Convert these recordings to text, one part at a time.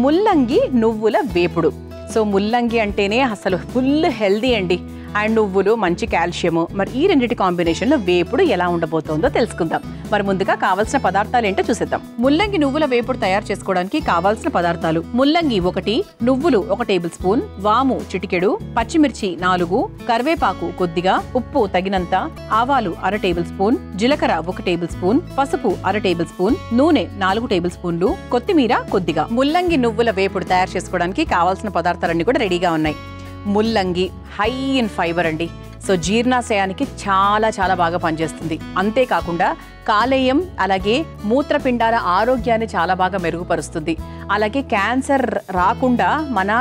ముల్లంగి నువ్వుల వేపుడు. సో ముల్లంగి అంటేనే అసలు ఫుల్ హెల్దీ అండి. అండ్ నువ్వులు మంచి కాల్షియము. మరి ఈ రెండింటి కాంబినేషన్లో వేపుడు ఎలా ఉండబోతోందో తెలుసుకుందాం. మరి ముందుగా కావాల్సిన పదార్థాలు ఏంటో చూసేద్దాం. ముల్లంగి నువ్వుల వేపుడు తయారు చేసుకోవడానికి కావాల్సిన పదార్థాలు: ముల్లంగి 1, నువ్వులు 1 టేబుల్ స్పూన్, వాము చిటికెడు, పచ్చిమిర్చి 4, కరివేపాకు కొద్దిగా, ఉప్పు తగినంత, ఆవాలు 1/2 టేబుల్ స్పూన్, జీలకర్ర 1 టేబుల్ స్పూన్, పసుపు 1/2 టేబుల్ స్పూన్, నూనె 4 టేబుల్ స్పూన్లు, కొత్తిమీర కొద్దిగా. ముల్లంగి నువ్వుల వేపుడు తయారు చేసుకోవడానికి కావాల్సిన పదార్థాలన్నీ కూడా రెడీగా ఉన్నాయి. ముల్లంగి హై ఇన్ ఫైబర్ అండి. సో జీర్ణాశయానికి చాలా చాలా బాగా పనిచేస్తుంది. అంతేకాకుండా కాలేయం అలాగే మూత్రపిండాల ఆరోగ్యాన్ని చాలా బాగా మెరుగుపరుస్తుంది. అలాగే క్యాన్సర్ రాకుండా మన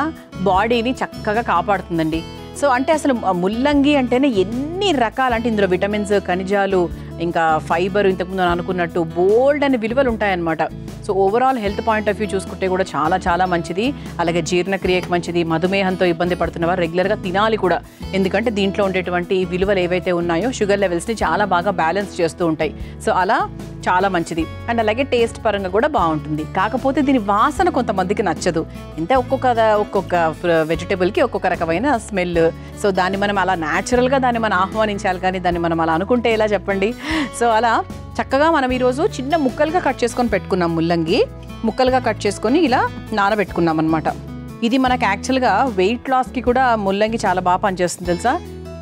బాడీని చక్కగా కాపాడుతుందండి. సో అంటే అసలు ముల్లంగి అంటేనే ఎన్ని రకాలు, అంటే ఇందులో విటమిన్స్, ఖనిజాలు, ఇంకా ఫైబర్, ఇంతకుముందు అనుకున్నట్టు బోల్డ్ అని విలువలు ఉంటాయన్నమాట. So overall health point of view చూసుకుంటే కూడా చాలా చాలా మంచిది. అలాగే జీర్ణక్రియకి మంచిది. మధుమేహంతో ఇబ్బంది పడుతున్నవారు రెగ్యులర్గా తినాలి కూడా. ఎందుకంటే దీంట్లో ఉండేటువంటి విలువలు ఏవైతే ఉన్నాయో షుగర్ లెవెల్స్ని చాలా బాగా బ్యాలెన్స్ చేస్తూ ఉంటాయి. సో అలా చాలా మంచిది. అండ్ అలాగే టేస్ట్ పరంగా కూడా బాగుంటుంది. కాకపోతే దీని వాసన కొంతమందికి నచ్చదు. ఇంతే ఒక్కొక్క వెజిటేబుల్కి ఒక్కొక్క రకమైన స్మెల్. సో దాన్ని మనం అలా న్యాచురల్గా దాన్ని మనం ఆహ్వానించాలి, కానీ దాన్ని మనం అలా అనుకుంటే ఎలా చెప్పండి. సో అలా చక్కగా మనం ఈరోజు చిన్న ముక్కలుగా కట్ చేసుకొని పెట్టుకున్నాం. ముల్లంగి ముక్కలుగా కట్ చేసుకొని ఇలా నానబెట్టుకున్నాం అనమాట. ఇది మనకు యాక్చువల్గా వెయిట్ లాస్కి కూడా ముల్లంగి చాలా బాగా పనిచేస్తుంది తెలుసా.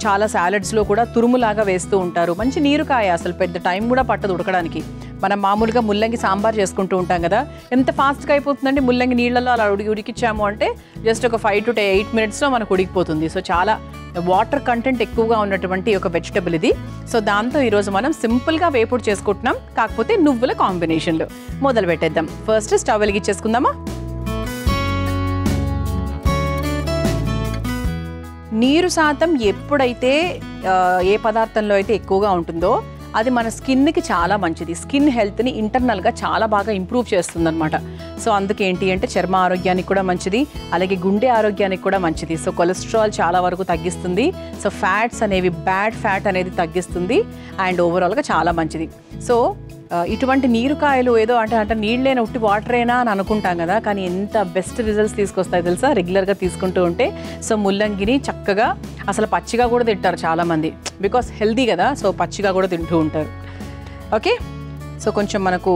చాలా సాలడ్స్లో కూడా తురుములాగా వేస్తూ ఉంటారు. మంచి నీరుకాయ, అసలు పెద్ద టైం కూడా పట్టదు ఉడకడానికి. మనం మామూలుగా ముల్లంగి సాంబార్ చేసుకుంటూ ఉంటాం కదా, ఎంత ఫాస్ట్గా అయిపోతుందండి. ముల్లంగి నీళ్ళలో అలా ఉడికిచ్చాము అంటే జస్ట్ ఒక 5 to 8 minutesలో మనకు ఉడికిపోతుంది. సో చాలా వాటర్ కంటెంట్ ఎక్కువగా ఉన్నటువంటి ఒక వెజిటబుల్ ఇది. సో దాంతో ఈరోజు మనం సింపుల్గా వేపుడు చేసుకుంటున్నాం, కాకపోతే నువ్వుల కాంబినేషన్లో. మొదలు పెట్టేద్దాం. ఫస్ట్ స్టవ్ వెలిగించేసుకుందామా. నీరు శాతం ఎప్పుడైతే ఏ పదార్థంలో అయితే ఎక్కువగా ఉంటుందో అది మన స్కిన్కి చాలా మంచిది. స్కిన్ హెల్త్ని ఇంటర్నల్గా చాలా బాగా ఇంప్రూవ్ చేస్తుంది అనమాట. సో అందుకేంటి అంటే చర్మ ఆరోగ్యానికి కూడా మంచిది, అలాగే గుండె ఆరోగ్యానికి కూడా మంచిది. సో కొలెస్ట్రాల్ చాలా వరకు తగ్గిస్తుంది. సో ఫ్యాట్స్ అనేవి, బ్యాడ్ ఫ్యాట్ అనేది తగ్గిస్తుంది. అండ్ ఓవరాల్గా చాలా మంచిది. సో ఇటువంటి నీరుకాయలు ఏదో అంటే నీళ్ళైనా ఉట్టి వాటరేనా అని అనుకుంటాం కదా, కానీ ఎంత బెస్ట్ రిజల్ట్స్ తీసుకొస్తాయి తెలుసా రెగ్యులర్గా తీసుకుంటూ ఉంటే. సో ముల్లంగిని చక్కగా అసలు పచ్చిగా కూడా తింటారు చాలామంది, బికాస్ హెల్దీ కదా. సో పచ్చిగా కూడా తింటూ ఉంటారు. ఓకే, సో కొంచెం మనకు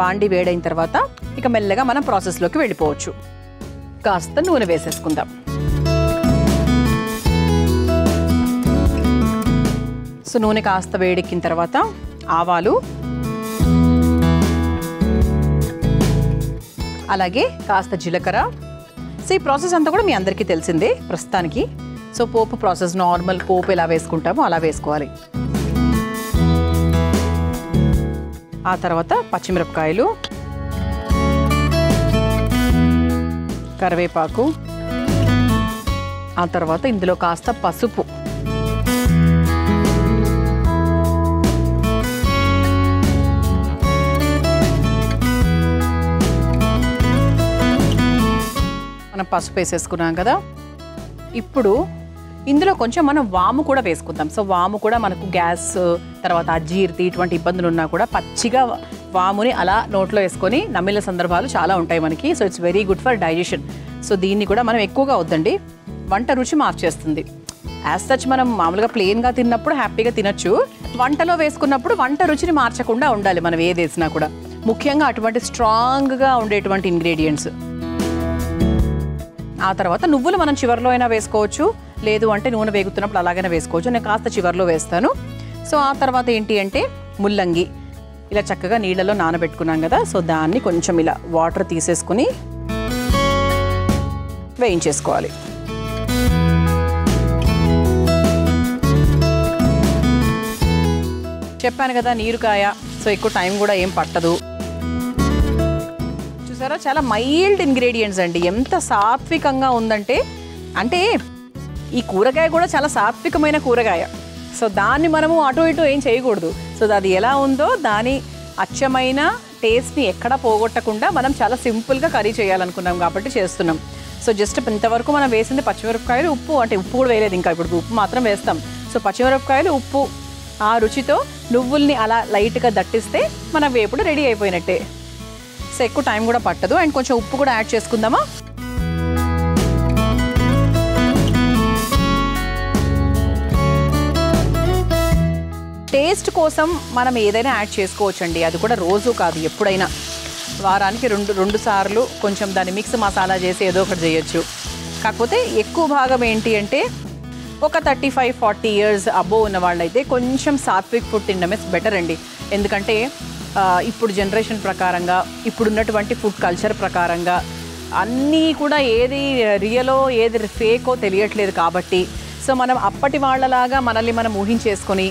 బాండి వేడైన తర్వాత ఇక మెల్లగా మనం ప్రాసెస్లోకి వెళ్ళిపోవచ్చు. కాస్త నూనె వేసేసుకుందాం. సో నూనె కాస్త వేడెక్కిన తర్వాత ఆవాలు, అలాగే కాస్త జీలకర్ర. సో ఈ ప్రాసెస్ అంతా కూడా మీ అందరికీ తెలిసిందే ప్రస్తుతానికి. సో పోపు ప్రాసెస్, నార్మల్ పోపు ఎలా వేసుకుంటామో అలా వేసుకోవాలి. ఆ తర్వాత పచ్చిమిరపకాయలు, కరివేపాకు, ఆ తర్వాత ఇందులో కాస్త పసుపు, మనం పసుపు వేసేసుకున్నాం కదా. ఇప్పుడు ఇందులో కొంచెం మనం వాము కూడా వేసుకుందాం. సో వాము కూడా మనకు గ్యాస్, తర్వాత అజీర్తి ఇటువంటి ఇబ్బందులు ఉన్నా కూడా పచ్చిగా వాముని అలా నోట్లో వేసుకొని నమిలిన సందర్భాలు చాలా ఉంటాయి మనకి. So it's very good for digestion. So దీన్ని కూడా మనం ఎక్కువగా వద్దండి, వంట రుచి మార్చేస్తుంది. యాజ్ సచ్ మనం మామూలుగా ప్లెయిన్గా తిన్నప్పుడు హ్యాపీగా తినచ్చు, వంటలో వేసుకున్నప్పుడు వంట రుచిని మార్చకుండా ఉండాలి మనం ఏది వేసినా కూడా. ముఖ్యంగా అటువంటి స్ట్రాంగ్గా ఉండేటువంటి ఇంగ్రీడియంట్స్. ఆ తర్వాత నువ్వులు మనం చివరిలో అయినా వేసుకోవచ్చు, లేదు అంటే నూనె వేగుతున్నప్పుడు అలాగైనా వేసుకోవచ్చు. నేను కాస్త చివరిలో వేస్తాను. సో ఆ తర్వాత ఏంటి అంటే ముల్లంగి ఇలా చక్కగా నీళ్ళలో నానబెట్టుకున్నాం కదా. సో దాన్ని కొంచెం ఇలా వాటర్ తీసేసుకుని వేయించేసుకోవాలి. చెప్పాను కదా నీరుకాయ, సో ఎక్కువ టైం కూడా ఏం పట్టదు. చూసారా, చాలా మైల్డ్ ఇంగ్రీడియంట్స్ అండి. ఎంత సాత్వికంగా ఉందంటే, అంటే ఈ కూరగాయ కూడా చాలా సాత్వికమైన కూరగాయ. సో దాన్ని మనము అటు ఇటు ఏం చేయకూడదు. సో అది ఎలా ఉందో దాని అచ్చమైన టేస్ట్ని ఎక్కడా పోగొట్టకుండా మనం చాలా సింపుల్గా కర్రీ చేయాలనుకున్నాం కాబట్టి చేస్తున్నాం. సో జస్ట్ ఇంతవరకు మనం వేసింది పచ్చిమిరపకాయలు, ఉప్పు, అంటే ఉప్పు కూడా వేయలేదు ఇంకా, ఇప్పుడు ఉప్పు మాత్రం వేస్తాం. సో పచ్చిమిరపకాయలు, ఉప్పు, ఆ రుచితో నువ్వుల్ని అలా లైట్గా దట్టిస్తే మన వేపుడు రెడీ అయిపోయినట్టే. సో ఎక్కువ టైం కూడా పట్టదు. అండ్ కొంచెం ఉప్పు కూడా యాడ్ చేసుకుందామా. టేస్ట్ కోసం మనం ఏదైనా యాడ్ చేసుకోవచ్చండి, అది కూడా రోజు కాదు, ఎప్పుడైనా వారానికి రెండు సార్లు కొంచెం దాన్ని మిక్స్ మసాలా చేసి ఏదో ఒకటి చేయొచ్చు. కాకపోతే ఎక్కువ భాగం ఏంటి అంటే ఒక 35-40 ఇయర్స్ అబోవ్ ఉన్న వాళ్ళైతే కొంచెం సాత్విక్ ఫుడ్ తినడమే బెటర్ అండి. ఎందుకంటే ఇప్పుడు జనరేషన్ ప్రకారంగా, ఇప్పుడున్నటువంటి ఫుడ్ కల్చర్ ప్రకారంగా అన్నీ కూడా ఏది రియలో ఏది ఫేకో తెలియట్లేదు కాబట్టి, సో మనం అప్పటి వాళ్ళలాగా మనల్ని మనం ఊహించేసుకొని,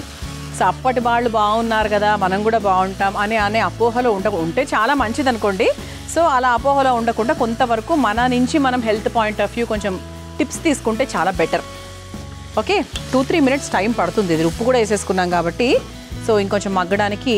సో అప్పటి వాళ్ళు బాగున్నారు కదా మనం కూడా బాగుంటాం అనే అపోహలో ఉంటే చాలా మంచిది అనుకోండి. సో అలా అపోహలో ఉండకుండా కొంతవరకు మన నుంచి మనం హెల్త్ పాయింట్ ఆఫ్ వ్యూ కొంచెం టిప్స్ తీసుకుంటే చాలా బెటర్. ఓకే, 2-3 మినిట్స్ టైం పడుతుంది. ఇది ఉప్పు కూడా వేసేసుకున్నాం కాబట్టి, సో ఇంకొంచెం మగ్గడానికి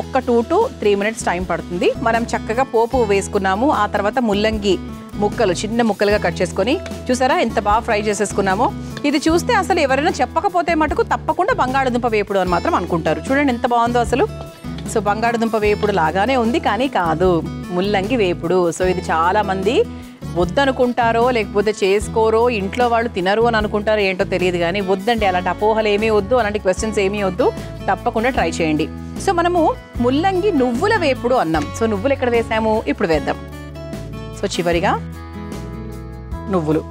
ఒక 2 to 3 మినిట్స్ టైం పడుతుంది. మనం చక్కగా పోపు వేసుకున్నాము. ఆ తర్వాత ముల్లంగి ముక్కలు చిన్న ముక్కలుగా కట్ చేసుకొని, చూసారా ఎంత బాగా ఫ్రై చేసేసుకున్నామో. ఇది చూస్తే అసలు ఎవరైనా చెప్పకపోతే మటుకు తప్పకుండా బంగాళదుంప వేపుడు అని మాత్రం అనుకుంటారు. చూడండి ఎంత బాగుందో అసలు. సో బంగాళదుంప వేపుడు లాగానే ఉంది కానీ కాదు, ముల్లంగి వేపుడు. సో ఇది చాలామంది వద్దనుకుంటారో లేకపోతే చేసుకోరో, ఇంట్లో వాళ్ళు తినరు అని అనుకుంటారో ఏంటో తెలియదు కానీ వద్దండి, అలాంటి అపోహలు ఏమీ వద్దు, అలాంటి క్వశ్చన్స్ ఏమీ వద్దు, తప్పకుండా ట్రై చేయండి. సో మనము ముల్లంగి నువ్వుల వేపుడు అన్నాం. సో నువ్వులు ఎక్కడ వేసాము ఇప్పుడు వేద్దాం. సో చివరిగా నువ్వులు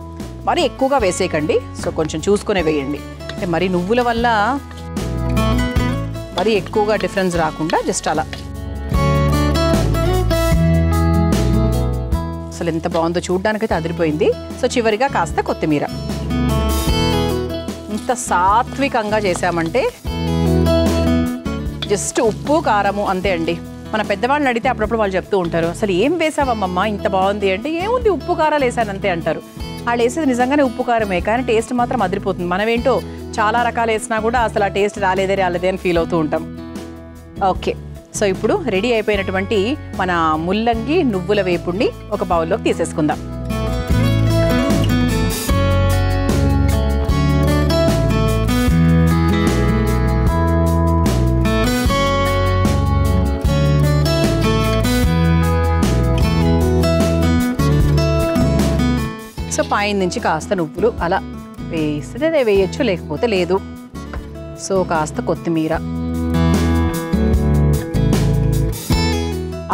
మరి ఎక్కువగా వేసేయకండి, సో కొంచెం చూసుకునే వేయండి. అంటే మరి నువ్వుల వల్ల మరి ఎక్కువగా డిఫరెన్స్ రాకుండా జస్ట్ అలా. అసలు ఎంత బాగుందో, చూడ్డానికైతే అదిరిపోయింది. సో చివరిగా కాస్త కొత్తిమీర. ఇంత సాత్వికంగా చేసామంటే జస్ట్ ఉప్పు కారము అంతే అండి. మన పెద్దవాళ్ళని అడిగితే అప్పుడప్పుడు వాళ్ళు చెప్తూ ఉంటారు, అసలు ఏం వేసావమ్మమ్మ ఇంత బాగుంది అంటే, ఏముంది ఉప్పు కారాలు వేసాను అంతే అంటారు. వాళ్ళు వేసేది నిజంగానే ఉప్పు కారమే, కానీ టేస్ట్ మాత్రం అదిరిపోతుంది. మనమేంటో చాలా రకాలు వేసినా కూడా అసలు ఆ టేస్ట్ రాలేదే అని ఫీల్ అవుతూ ఉంటాం. ఓకే, సో ఇప్పుడు రెడీ అయిపోయినటువంటి మన ముల్లంగి నువ్వుల వేపుడిని ఒక బౌల్లోకి తీసేసుకుందాం. సో పైన నుంచి కాస్త నువ్వులు అలా వేస్తే వేయచ్చు, లేకపోతే లేదు. సో కాస్త కొత్తిమీర.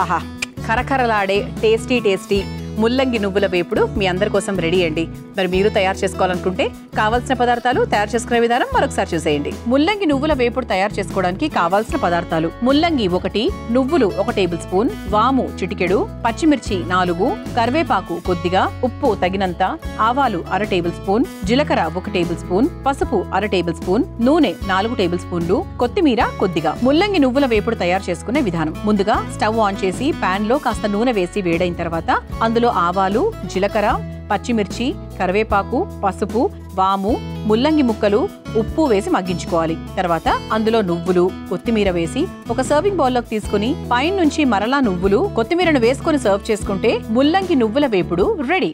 ఆహా, కరకరలాడే టేస్టీ ముల్లంగి నువ్వుల వేపుడు మీ అందరి కోసం రెడీ అండి. మరి మీరు తయారు చేసుకోవాలనుకుంటే కావాల్సిన పదార్థాలు, తయారు చేసుకునే విధానం మరొకసారి చూసేయండి. ముల్లంగి నువ్వుల వేపుడు తయారు చేసుకోవడానికి కావాల్సిన పదార్థాలు: ముల్లంగి 1, నువ్వులు 1 టేబుల్ స్పూన్, వాము చిటికెడు, పచ్చిమిర్చి 4, కరివేపాకు కొద్దిగా, ఉప్పు తగినంత, ఆవాలు 1/2 టేబుల్ స్పూన్, జీలకర్ర 1 టేబుల్ స్పూన్, పసుపు 1/2 టేబుల్ స్పూన్, నూనె 4 టేబుల్ స్పూన్లు, కొత్తిమీర కొద్దిగా. ముల్లంగి నువ్వుల వేపుడు తయారు చేసుకునే విధానం: ముందుగా స్టవ్ ఆన్ చేసి పాన్ లో కాస్త నూనె వేసి వేడైన తర్వాత అందులో ఆవాలు, జీలకర్ర, పచ్చిమిర్చి, కరివేపాకు, పసుపు, వాము, ముల్లంగి ముక్కలు, ఉప్పు వేసి మగ్గించుకోవాలి. తర్వాత అందులో నువ్వులు, కొత్తిమీర వేసి ఒక సర్వింగ్ బౌల్లోకి తీసుకుని పైన నుంచి మరలా నువ్వులు, కొత్తిమీరను వేసుకుని సర్వ్ చేసుకుంటే ముల్లంగి నువ్వుల వేపుడు రెడీ.